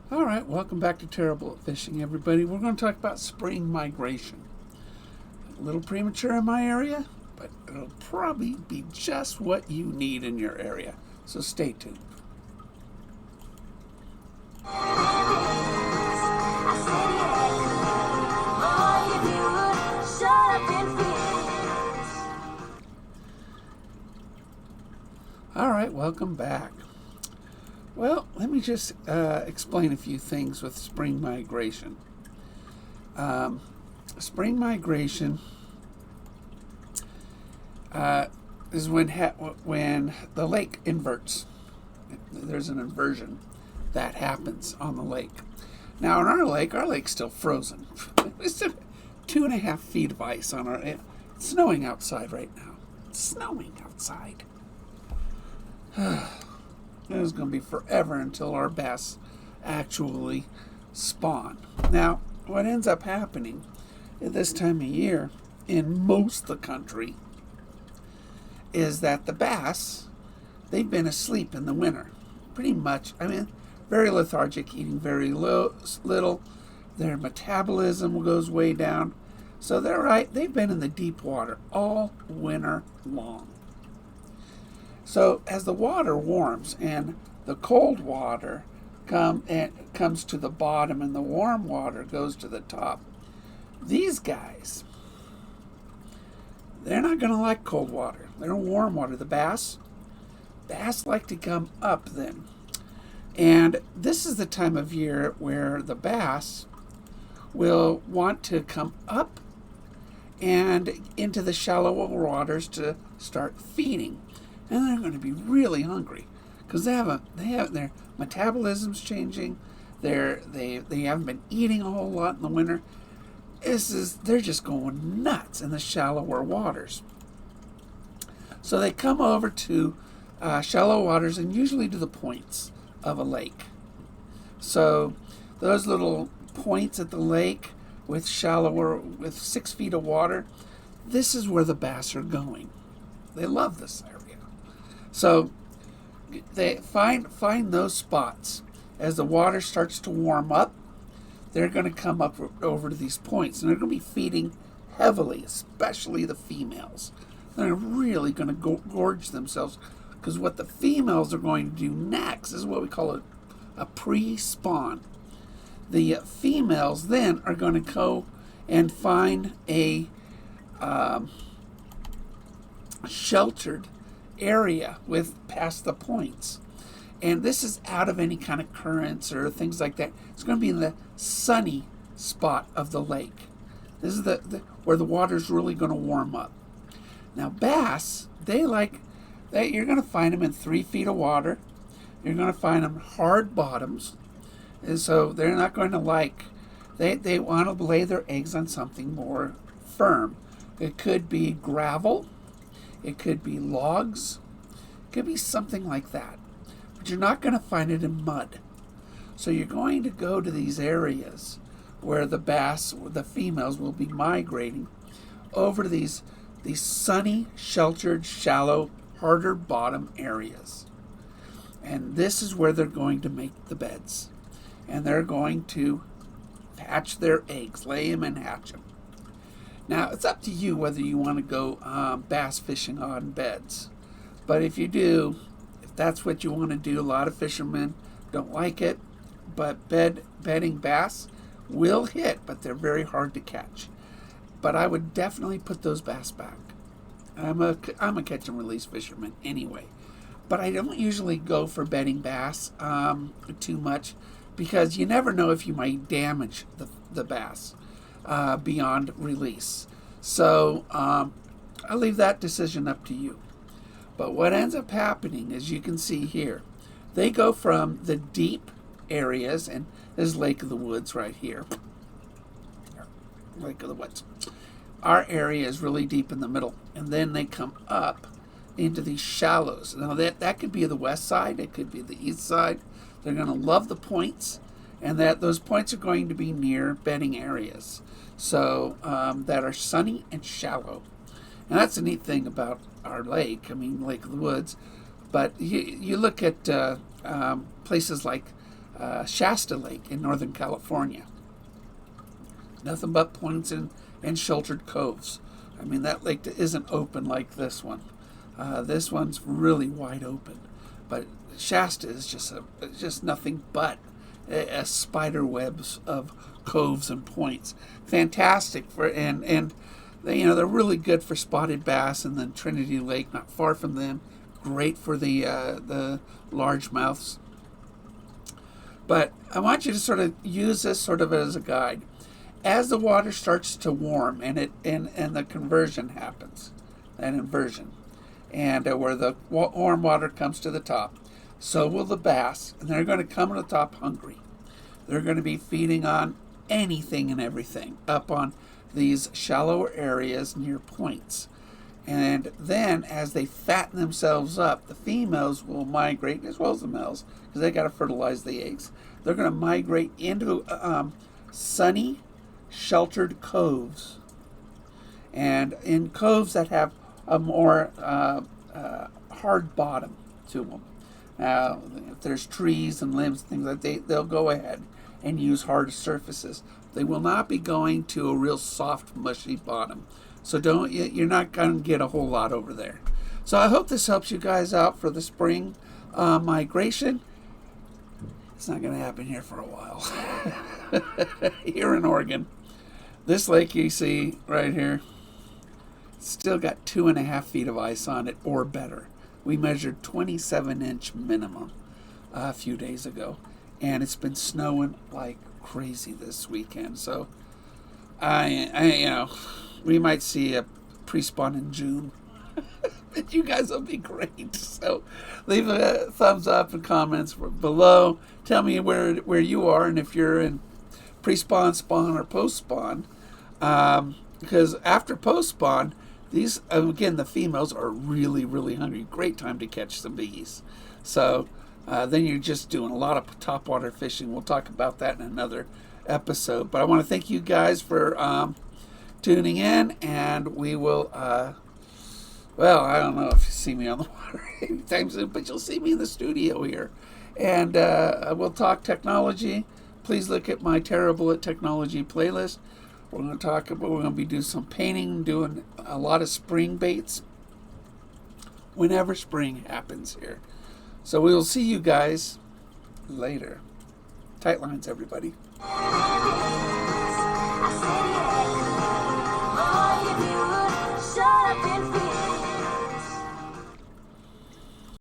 All right, welcome back to Terrible at Fishing, everybody. We're going to talk about spring migration. A little premature in my area, but it'll probably be just what you need in your area. So stay tuned. All right, welcome back. Well, let me just explain a few things with spring migration. Spring migration is when the lake inverts. There's an inversion that happens on the lake. Now, in our lake's still frozen. It's 2.5 feet of ice on our. It's snowing outside right now. It's snowing outside. It's going to be forever until our bass actually spawn. Now, what ends up happening at this time of year in most of the country is that the bass, they've been asleep in the winter. Pretty much, very lethargic, eating very little. Their metabolism goes way down. So they've been in the deep water all winter long. So as the water warms and the cold water comes to the bottom and the warm water goes to the top, these guys, they're not going to like cold water. They're warm water. The bass like to come up then. And this is the time of year where the bass will want to come up and into the shallower waters to start feeding. And they're going to be really hungry because they have their metabolism's changing. They haven't been eating a whole lot in the winter. They're just going nuts in the shallower waters. So they come over to shallow waters and usually to the points of a lake. So those little points at the lake with 6 feet of water, this is where the bass are going. They love this area. So they find those spots. As the water starts to warm up, they're going to come up over to these points, and they're going to be feeding heavily, especially the females. They're really going to gorge themselves, because what the females are going to do next is what we call a pre-spawn. The females then are going to go and find a sheltered area past the points, and this is out of any kind of currents or things like that. It's going to be in the sunny spot of the lake. This is where the water's really going to warm up. Now bass, you're going to find them in 3 feet of water. You're going to find them hard bottoms, and so they're not going to they want to lay their eggs on something more firm. It could be gravel. It could be logs. It could be something like that. But you're not going to find it in mud. So you're going to go to these areas where the females will be migrating over to these sunny, sheltered, shallow, harder bottom areas. And this is where they're going to make the beds. And they're going to hatch their eggs, lay them and hatch them. Now, it's up to you whether you want to go bass fishing on beds. But if you do, if that's what you want to do, a lot of fishermen don't like it. But bedding bass will hit, but they're very hard to catch. But I would definitely put those bass back. I'm a catch and release fisherman anyway. But I don't usually go for bedding bass too much, because you never know if you might damage the bass beyond release. So I'll leave that decision up to you. But what ends up happening, as you can see here, they go from the deep areas, and this is Lake of the Woods right here. Lake of the Woods. Our area is really deep in the middle, and then they come up into these shallows. Now that could be the west side, it could be the east side. They're going to love the points, and those points are going to be near bedding areas, so that are sunny and shallow. And that's the neat thing about our lake. Lake of the Woods. But you look at places like Shasta Lake in Northern California. Nothing but points and sheltered coves. I mean, that lake isn't open like this one. This one's really wide open. But Shasta is just nothing but a spider webs of coves and points. Fantastic for and they, they're really good for spotted bass. And then Trinity Lake, not far from them, great for the largemouths. But I want you to sort of use this sort of as a guide. As the water starts to warm and the conversion happens, that inversion, and where the warm water comes to the top, so will the bass, and they're going to come to the top hungry. They're going to be feeding on anything and everything up on these shallower areas near points. And then as they fatten themselves up, the females will migrate, as well as the males, because they got to fertilize the eggs. They're going to migrate into sunny, sheltered coves, and in coves that have a more hard bottom to them. Now, if there's trees and limbs, things like that, they'll go ahead and use hard surfaces. They will not be going to a real soft, mushy bottom. So you're not going to get a whole lot over there. So I hope this helps you guys out for the spring migration. It's not going to happen here for a while. Here in Oregon. This lake you see right here, still got 2.5 feet of ice on it or better. We measured 27-inch minimum a few days ago, and it's been snowing like crazy this weekend. So we might see a pre-spawn in June. But you guys will be great. So leave a thumbs up and comments below. Tell me where you are and if you're in pre-spawn, spawn, or post-spawn. Because after post-spawn, these, again, the females are really, really hungry. Great time to catch some bees. So then you're just doing a lot of topwater fishing. We'll talk about that in another episode. But I want to thank you guys for tuning in, and we will, well, I don't know if you see me on the water anytime soon, but you'll see me in the studio here. And we'll talk technology. Please look at my Terrible at Technology playlist. We're going to be doing some painting, doing a lot of spring baits whenever spring happens here. So we will see you guys later. Tight lines, everybody. Shut up and